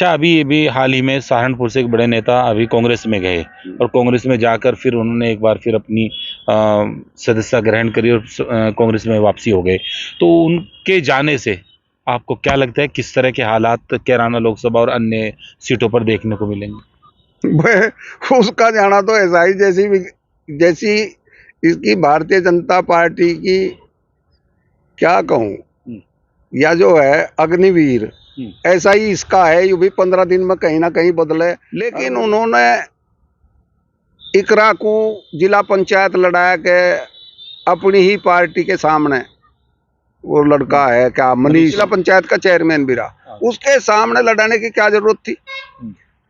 अच्छा, अभी हाल ही में सहारनपुर से एक बड़े नेता अभी कांग्रेस में गए और कांग्रेस में जाकर फिर उन्होंने एक बार फिर अपनी सदस्यता ग्रहण करी और कांग्रेस में वापसी हो गए। तो उनके जाने से आपको क्या लगता है किस तरह के हालात कैराना लोकसभा और अन्य सीटों पर देखने को मिलेंगे? वह उसका जाना तो ऐसा ही जैसी इसकी भारतीय जनता पार्टी की, क्या कहूं, या जो है अग्निवीर, ऐसा ही इसका है। ये भी 15 दिन में कहीं ना कहीं बदले। लेकिन उन्होंने इकरा को जिला पंचायत लड़ाया के अपनी ही पार्टी के सामने, वो लड़का है क्या मनीष, जिला पंचायत का चेयरमैन भी रहा, उसके सामने लड़ाने की क्या जरूरत थी?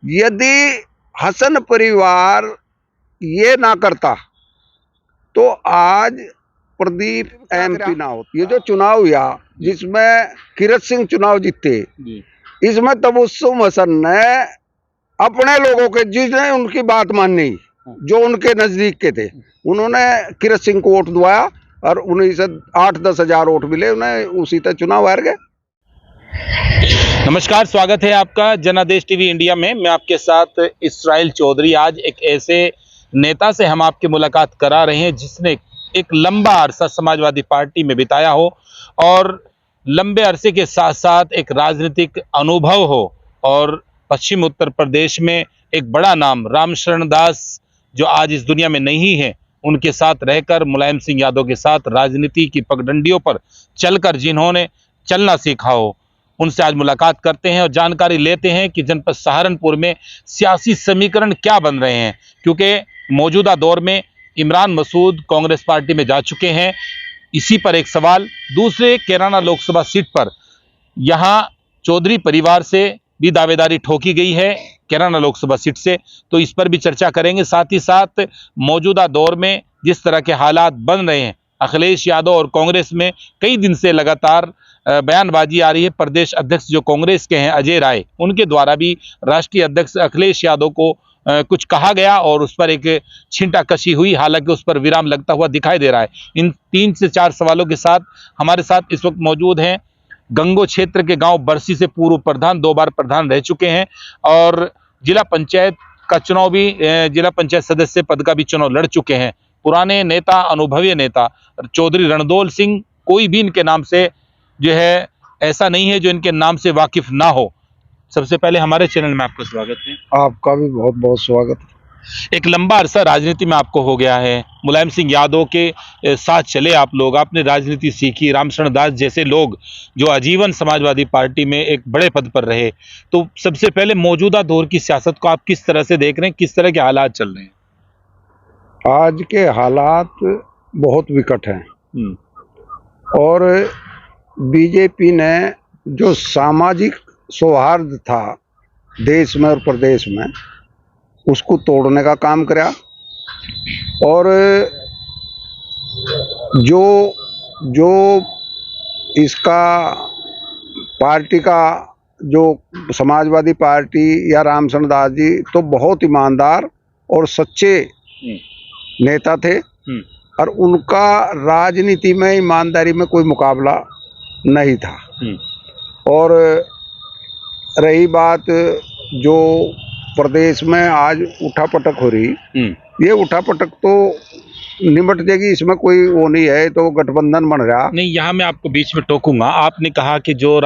यदि हसन परिवार ये ना करता तो आज प्रदीप एमपी ना होता। ये जो चुनाव हुआ जिसमें किरत सिंह चुनाव जीते, इसमें तबस्सुम हसन ने अपने लोगों के, जिसने उनकी बात मानी, जो उनके नजदीक के थे, उन्होंने किरत सिंह को वोट दिवाया और उन्हीं से 8-10 हजार वोट मिले, उन्हें उसी तरह चुनाव हार गए। नमस्कार, स्वागत है आपका जनादेश टीवी इंडिया में। मैं आपके साथ इसराइल चौधरी। आज एक ऐसे नेता से हम आपकी मुलाकात करा रहे हैं जिसने एक लंबा अरसा समाजवादी पार्टी में बिताया हो और लंबे अरसे के साथ साथ एक राजनीतिक अनुभव हो, और पश्चिम उत्तर प्रदेश में एक बड़ा नाम रामशरण दास, जो आज इस दुनिया में नहीं है, उनके साथ रहकर मुलायम सिंह यादव के साथ राजनीति की पगडंडियों पर चलकर जिन्होंने चलना सीखा हो, उनसे आज मुलाकात करते हैं और जानकारी लेते हैं कि जनपद सहारनपुर में सियासी समीकरण क्या बन रहे हैं। क्योंकि मौजूदा दौर में इमरान मसूद कांग्रेस पार्टी में जा चुके हैं। इसी पर एक सवाल, दूसरे कैराना लोकसभा सीट पर यहां चौधरी परिवार से भी दावेदारी ठोकी गई है कैराना लोकसभा सीट से, तो इस पर भी चर्चा करेंगे। साथ ही साथ मौजूदा दौर में जिस तरह के हालात बन रहे हैं, अखिलेश यादव और कांग्रेस में कई दिन से लगातार बयानबाजी आ रही है। प्रदेश अध्यक्ष जो कांग्रेस के हैं अजय राय, उनके द्वारा भी राष्ट्रीय अध्यक्ष अखिलेश यादव को कुछ कहा गया और उस पर एक छींटाकशी हुई, हालांकि उस पर विराम लगता हुआ दिखाई दे रहा है। इन 3 से 4 सवालों के साथ हमारे साथ इस वक्त मौजूद हैं गंगो क्षेत्र के गांव बरसी से पूर्व प्रधान, 2 बार प्रधान रह चुके हैं और जिला पंचायत का चुनाव भी, जिला पंचायत सदस्य पद का भी चुनाव लड़ चुके हैं। पुराने नेता, अनुभवी नेता चौधरी रणदौल सिंह, कोई भी इनके नाम से जो है ऐसा नहीं है जो इनके नाम से वाकिफ ना हो। सबसे पहले हमारे चैनल में आपका स्वागत है। आपका भी बहुत बहुत स्वागत। एक लंबा अरसा राजनीति में आपको हो गया है, मुलायम सिंह यादव के साथ चले आप लोग, आपने राजनीति सीखी, रामशरण दास जैसे लोग जो आजीवन समाजवादी पार्टी में एक बड़े पद पर रहे। तो सबसे पहले मौजूदा दौर की सियासत को आप किस तरह से देख रहे हैं, किस तरह के हालात चल रहे हैं? आज के हालात बहुत विकट हैं और बीजेपी ने जो सामाजिक सौहार्द था देश में और प्रदेश में, उसको तोड़ने का काम करा और जो इसका पार्टी का, जो समाजवादी पार्टी या रामशरण दास जी तो बहुत ईमानदार और सच्चे नेता थे और उनका राजनीति में ईमानदारी में कोई मुकाबला नहीं था। और रही बात जो प्रदेश में आज उठापटक हो रही, ये उठापटक तो निमट जाएगी, इसमें कोई वो नहीं है, तो गठबंधन बन रहा नहीं। यहाँ मैं आपको बीच में टोकूंगा। आपने कहा कि जो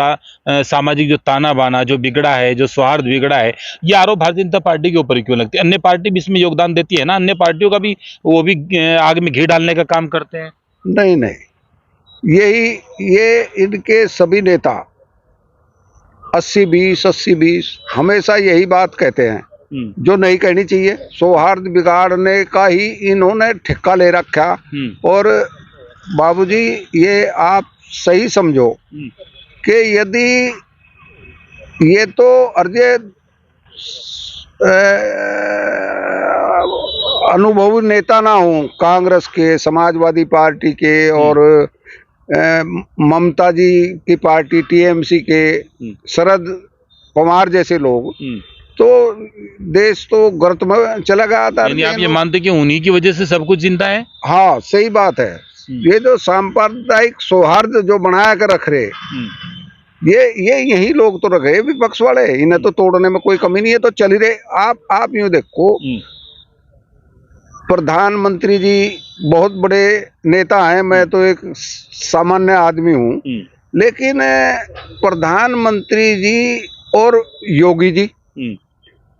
सामाजिक जो ताना बाना जो बिगड़ा है, जो सौहार्द बिगड़ा है, ये आरोप भारतीय जनता पार्टी के ऊपर क्यों लगते हैं? अन्य पार्टी भी इसमें योगदान देती है ना, अन्य पार्टियों का भी, वो भी आग में घी डालने का काम करते हैं। नहीं, ये इनके सभी नेता 80-20 हमेशा यही बात कहते हैं जो नहीं कहनी चाहिए। सौहार्द बिगाड़ने का ही इन्होंने ठेका ले रखा। और बाबूजी, ये आप सही समझो कि यदि ये तो अर्जे अनुभवी नेता ना हो कांग्रेस के, समाजवादी पार्टी के और ममता जी की पार्टी टीएमसी के, शरद पवार जैसे लोग, तो देश तो गर्त में चला गया था। यानी आप ये मानते कि उन्हीं की वजह से सब कुछ चिंता है? हाँ, सही बात है। ये जो सांप्रदायिक सौहार्द जो बनाया कर रख रहे, ये यही लोग तो रखे विपक्ष वाले, इन्हें तो तोड़ने में कोई कमी नहीं है, तो चल ही रहे। आप यूं देखो, प्रधानमंत्री जी बहुत बड़े नेता हैं, मैं तो एक सामान्य आदमी हूँ, लेकिन प्रधानमंत्री जी और योगी जी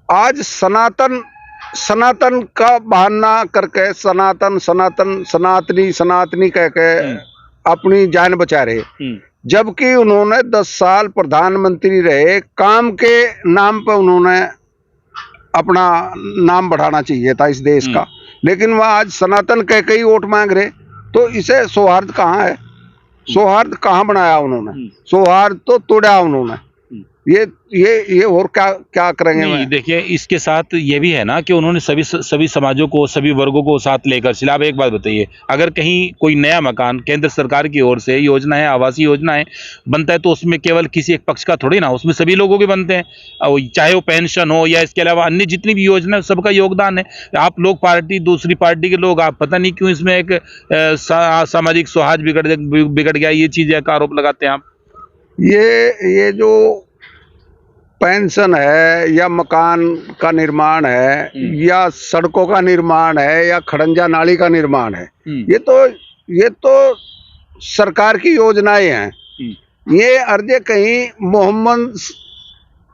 आज सनातन का बहाना करके सनातनी कह के अपनी जान बचा रहे, जबकि उन्होंने 10 साल प्रधानमंत्री रहे। काम के नाम पे उन्होंने अपना नाम बढ़ाना चाहिए था इस देश का, लेकिन वह आज सनातन कह के ही वोट मांग रहे। तो इसे सौहार्द कहाँ है? सौहार्द कहाँ बनाया उन्होंने? सौहार्द तो तोड़ा उन्होंने। ये और क्या करेंगे? नहीं, देखिए इसके साथ ये भी है ना कि उन्होंने सभी समाजों को, सभी वर्गों को साथ लेकर चला। आप एक बात बताइए, अगर कहीं कोई नया मकान केंद्र सरकार की ओर से योजना है, आवासीय योजना है बनता है, तो उसमें केवल किसी एक पक्ष का थोड़ी ना, उसमें सभी लोगों के बनते हैं, चाहे वो पेंशन हो या इसके अलावा अन्य जितनी भी योजना है, सबका योगदान है। आप लोग पार्टी, दूसरी पार्टी के लोग, आप पता नहीं क्यों इसमें एक सामाजिक सौहार्द बिगड़ गया, ये चीज का आरोप लगाते हैं आप। ये जो पेंशन है या मकान का निर्माण है या सड़कों का निर्माण है या खड़ंजा नाली का निर्माण है, ये तो सरकार की योजनाएं हैं। ये अर्जे कहीं मोहम्मद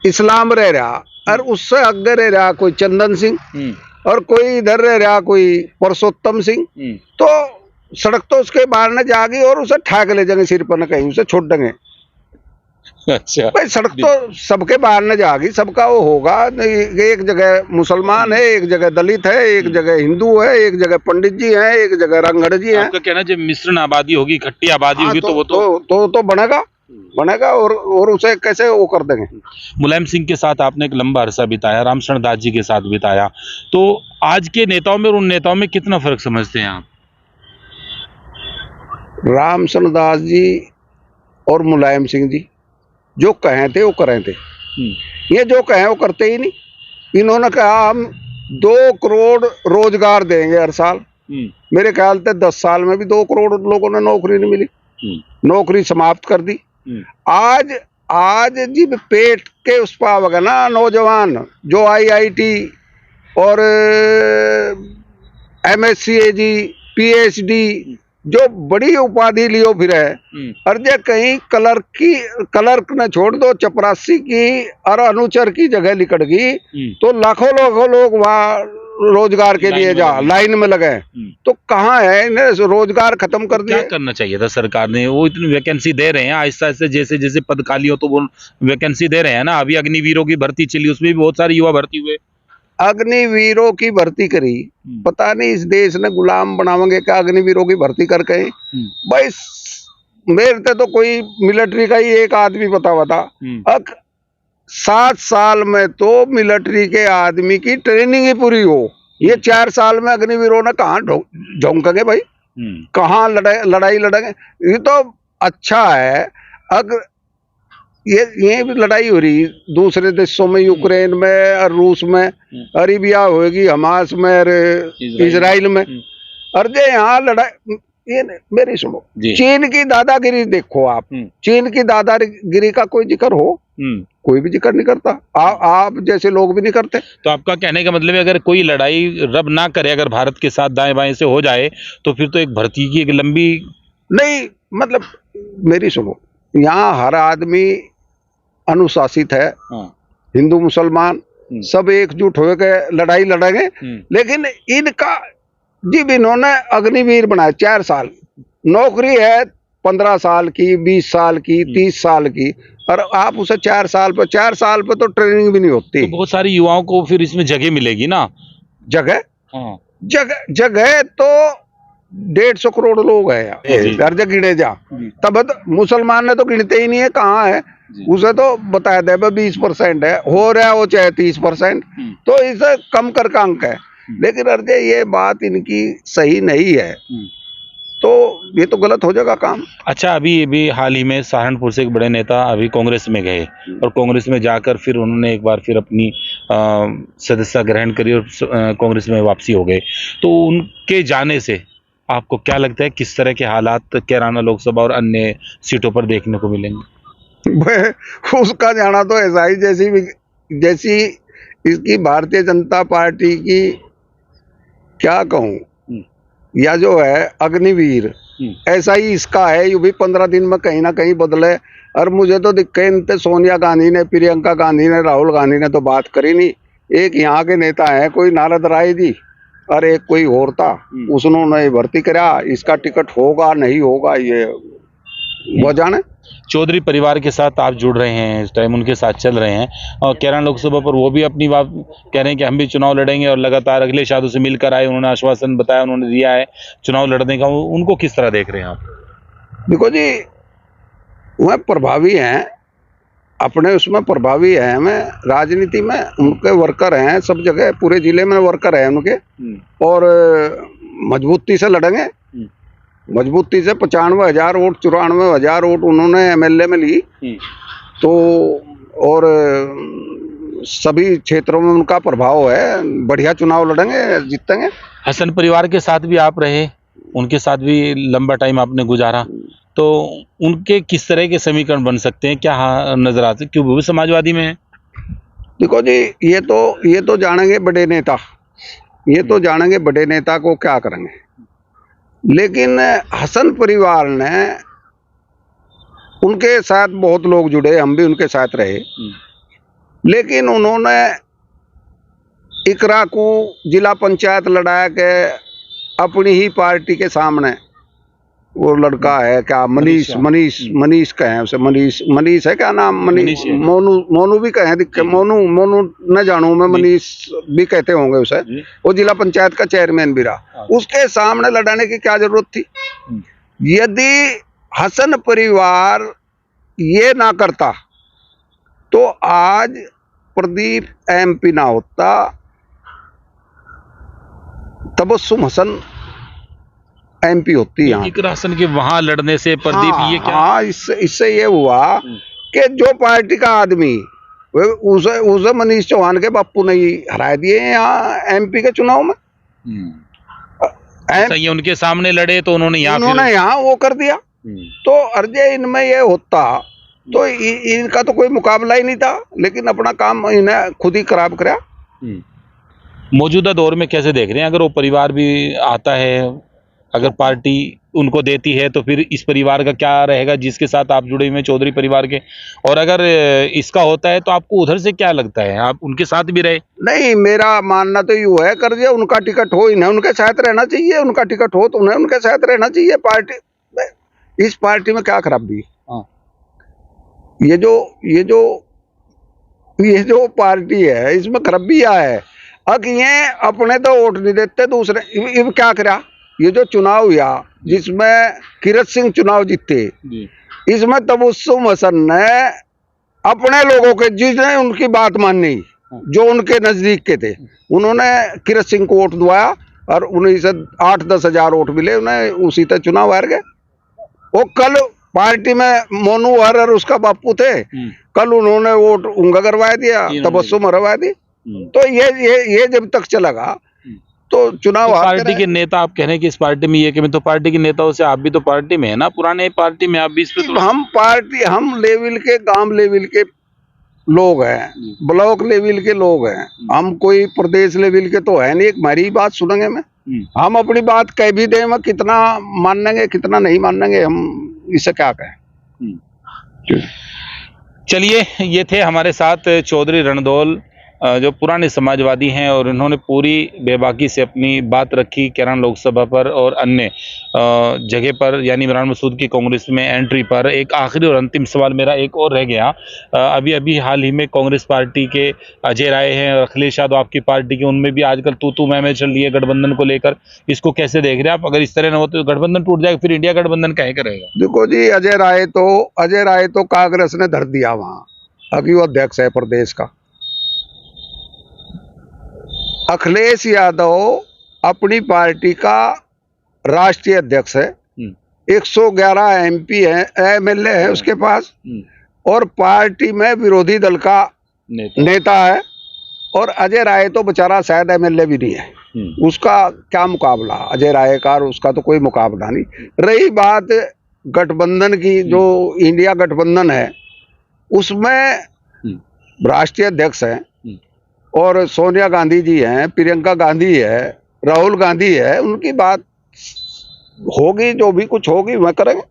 इस्लाम रह रहा और उससे आगे रह रहा कोई चंदन सिंह और कोई इधर रह रहा कोई पुरुषोत्तम सिंह, तो सड़क तो उसके बाहर न जाएगी और उसे ठाक ले जाएंगे सिर पर, न कहीं उसे छोड़ देंगे। अच्छा भाई सड़क तो सबके बाहर न जाएगी, सबका वो होगा। एक जगह मुसलमान है, एक जगह दलित है, एक जगह हिंदू है, एक जगह पंडित जी हैं, एक जगह रंगड़ जी हैं। आपका कहना जब मिश्रण आबादी होगी, इकट्ठी आबादी होगी, तो वो तो बनेगा और उसे कैसे वो कर देंगे? मुलायम सिंह के साथ आपने एक लंबा अरसा बिताया, रामशरण दास जी के साथ बिताया, तो आज के नेताओं में और उन नेताओं में कितना फर्क समझते हैं आप? रामशरण दास जी और मुलायम सिंह जी जो कहे थे वो करे थे, ये जो कहे वो करते ही नहीं। इन्होंने कहा हम 2 करोड़ रोजगार देंगे हर साल, मेरे ख्याल से 10 साल में भी 2 करोड़ लोगों ने नौकरी नहीं मिली, नौकरी समाप्त कर दी। आज जी पेट के उस पावगा ना नौजवान जो IIT और MSc PhD जो बड़ी उपाधि लियो फिर है, और जे कहीं क्लर्क न छोड़ दो, चपरासी की और अनुचर की जगह लिकट गई, तो लाखों लोग वहाँ रोजगार के लिए लाइन में लगे। तो कहाँ है? इन्हें रोजगार खत्म कर दिया। क्या करना चाहिए था सरकार ने? वो इतनी वैकेंसी दे रहे हैं, आहिस्ता आहिस्ता जैसे जैसे पद खाली हो तो वो वैकेंसी दे रहे हैं ना। अभी अग्निवीरों की भर्ती चली, उसमें भी बहुत सारे युवा भर्ती हुए। अग्निवीरों की भर्ती करी, पता नहीं इस देश ने गुलाम बनावेंगे क्या अग्निवीरों की भर्ती करके? भाई मेरे से तो कोई मिलिट्री का ही एक आदमी पता हुआ था, 7 साल में तो मिलिट्री के आदमी की ट्रेनिंग ही पूरी हो, ये 4 साल में अग्निवीरों ने कहाँ झोंकेंगे भाई? कहाँ लड़ाई लड़ेंगे? ये तो अच्छा है। अगर ये भी लड़ाई हो रही दूसरे देशों में, यूक्रेन में और रूस में, अरेबिया होगी हमास में और इजराइल में, और जो यहाँ लड़ाई, ये मेरी सुनो, चीन की दादागिरी देखो आप, चीन की दादागिरी का कोई जिक्र हो? कोई भी जिक्र नहीं करता, आप जैसे लोग भी नहीं करते। तो आपका कहने का मतलब है अगर कोई लड़ाई रब ना करे, अगर भारत के साथ दाएं बाएं से हो जाए, तो फिर तो एक भर्ती की एक लंबी नहीं, मतलब मेरी सुनो, यहाँ हर आदमी अनुशासित है, हिंदू मुसलमान सब एकजुट होकर लड़ाई लड़ेंगे। लेकिन इनका जी इन्होंने अग्निवीर बनाया, 4 साल नौकरी है, 15 साल की, 20 साल की, 30 साल की, और आप उसे 4 साल पे तो ट्रेनिंग भी नहीं होती। तो बहुत सारे युवाओं को फिर इसमें जगह मिलेगी ना? जगह तो 150 करोड़ लोग है हर जगह गिने जा, तब मुसलमान ने तो गिनते ही नहीं है, कहाँ है? उसे तो बताया दे 20% है, हो रहा है वो चाहे 30%, तो इसे कम करके अंक है। लेकिन अर्जे ये बात इनकी सही नहीं है, तो ये तो गलत हो जाएगा काम। अच्छा, अभी हाल ही में सहारनपुर से एक बड़े नेता अभी कांग्रेस में गए, और कांग्रेस में जाकर फिर उन्होंने एक बार फिर अपनी सदस्यता ग्रहण करी और कांग्रेस में वापसी हो गए। तो उनके जाने से आपको क्या लगता है किस तरह के हालात कैराना लोकसभा और अन्य सीटों पर देखने को मिलेंगे? उसका जाना तो ऐसा ही जैसी इसकी भारतीय जनता पार्टी की, क्या कहूं, या जो है अग्निवीर, ऐसा ही इसका है। ये भी 15 दिन में कहीं ना कहीं बदले। और मुझे तो दिक्कत इनते सोनिया गांधी ने, प्रियंका गांधी ने, राहुल गांधी ने तो बात करी नहीं। एक यहाँ के नेता है कोई नारद राय जी, और एक कोई और था, उसने भर्ती करा। इसका टिकट होगा नहीं होगा ये वो जाने। चौधरी परिवार के साथ आप जुड़ रहे हैं, इस टाइम उनके साथ चल रहे हैं, और कैरान लोकसभा पर वो भी अपनी बात कह रहे हैं कि हम भी चुनाव लड़ेंगे, और लगातार अखिलेश यादव से मिलकर आए, उन्होंने आश्वासन बताया, उन्होंने दिया है चुनाव लड़ने का। उनको किस तरह देख रहे हैं आप? देखो जी, वह प्रभावी हैं, अपने उसमें प्रभावी है। हमें राजनीति में उनके वर्कर हैं, सब जगह पूरे जिले में वर्कर हैं उनके, और मजबूती से लड़ेंगे। मजबूती से 95,000 वोट, 94,000 वोट उन्होंने एमएलए में ली। तो और सभी क्षेत्रों में उनका प्रभाव है। बढ़िया चुनाव लड़ेंगे, जीतेंगे। हसन परिवार के साथ भी आप रहे, उनके साथ भी लंबा टाइम आपने गुजारा, तो उनके किस तरह के समीकरण बन सकते हैं, क्या नजर आते, क्यों वो भी समाजवादी में है? देखो जी, ये तो जानेंगे बड़े नेता, ये तो जानेंगे बड़े नेता को क्या करेंगे। लेकिन हसन परिवार ने, उनके साथ बहुत लोग जुड़े, हम भी उनके साथ रहे, लेकिन उन्होंने इकरा को जिला पंचायत लड़ा के अपनी ही पार्टी के सामने, वो लड़का है क्या, मनीष कहे उसे, मनीष है क्या नाम, मोनू भी कहे, मोनू न जानू मैं, मनीष भी कहते होंगे उसे। वो जिला पंचायत का चेयरमैन भी रहा। उसके सामने लड़ाने की क्या जरूरत थी? यदि हसन परिवार ये ना करता तो आज प्रदीप एमपी ना होता, तबस्सुम हसन एमपी होती है। इकरा हसन के वहां लड़ने से प्रदीप, ये क्या? हाँ, इससे ये हुआ कि जो पार्टी का आदमी, उसे मनीष चौहान के बापू ने हरा दिए यहाँ एमपी के चुनाव में। ये उनके सामने लड़े तो उन्होंने यहाँ वो कर दिया। तो अर्जे इनमें ये होता तो इनका तो कोई मुकाबला ही नहीं था, लेकिन अपना काम इन्हें खुद ही खराब करा। मौजूदा दौर में कैसे देख रहे हैं, अगर वो परिवार भी आता है, अगर पार्टी उनको देती है, तो फिर इस परिवार का क्या रहेगा जिसके साथ आप जुड़े हुए हैं, चौधरी परिवार के? और अगर इसका होता है तो आपको उधर से क्या लगता है, आप उनके साथ भी रहे? नहीं, मेरा मानना तो यूं है, कर दिया उनका टिकट हो, इन्हें उनके साथ रहना चाहिए। उनका टिकट हो तो उन्हें उनके साथ रहना चाहिए। पार्टी, इस पार्टी में क्या खराबी? ये जो पार्टी है, इसमें खराबियां है। अब ये अपने तो वोट नहीं देते, दूसरे क्या करा? ये जो चुनाव हुआ जिसमें किरत सिंह चुनाव जीते, इसमें तबस्सुम हसन ने अपने लोगों के, जिसने उनकी बात मानी, जो उनके नजदीक के थे, उन्होंने किरत सिंह को वोट दवाया, और उन्हीं से 8-10 हजार वोट मिले उन्हें, उसी तरह चुनाव हार गए। वो कल पार्टी में मोनू और उसका बापू थे, कल उन्होंने वोट उनका करवा दिया, तबस्सुम हरवा दी। तो ये जब तक चलेगा तो चुनाव, तो पार्टी के नेता आप कह रहे हैं कि इस पार्टी में ये कि, तो पार्टी के नेताओं से आप भी तो पार्टी में है ना, पुराने पार्टी में, आप भी इस पे तो... हम लेवल के, गांव लेवल के लोग हैं, ब्लॉक लेवल के लोग हैं, हम कोई प्रदेश लेवल के तो है नहीं। एक हमारी बात सुनेंगे में, हम अपनी बात कह भी दें, मैं कितना मानेंगे कितना नहीं मानेंगे, हम इसे क्या कहें। चलिए, ये थे हमारे साथ चौधरी रणधौल, जो पुराने समाजवादी हैं, और इन्होंने पूरी बेबाकी से अपनी बात रखी कैरान लोकसभा पर और अन्य जगह पर, यानी इमरान मसूद की कांग्रेस में एंट्री पर। एक आखिरी और अंतिम सवाल मेरा एक और रह गया। अभी हाल ही में कांग्रेस पार्टी के अजय राय हैं और अखिलेश यादव आपकी पार्टी के, उनमें भी आजकल तू मैं चल रही है गठबंधन को लेकर, इसको कैसे देख रहे हैं आप? अगर इस तरह न हो तो गठबंधन टूट जाएगा, फिर इंडिया गठबंधन काहे करेगा? देखो जी, अजय राय तो कांग्रेस ने धर दिया वहाँ, अभी वो अध्यक्ष है प्रदेश का। अखिलेश यादव अपनी पार्टी का राष्ट्रीय अध्यक्ष है, 111 एमपी है, एमएलए है उसके पास, और पार्टी में विरोधी दल का नेता है। और अजय राय तो बेचारा शायद एमएलए भी नहीं है, उसका क्या मुकाबला अजय राय का, और उसका तो कोई मुकाबला नहीं। रही बात गठबंधन की, जो इंडिया गठबंधन है, उसमें राष्ट्रीय अध्यक्ष हैं और सोनिया गांधी जी हैं, प्रियंका गांधी है, राहुल गांधी है, उनकी बात होगी, जो भी कुछ होगी वह करेंगे।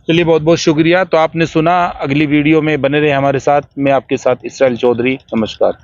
चलिए, बहुत बहुत शुक्रिया। तो आपने सुना, अगली वीडियो में बने रहे हमारे साथ। मैं आपके साथ इसराइल चौधरी, नमस्कार।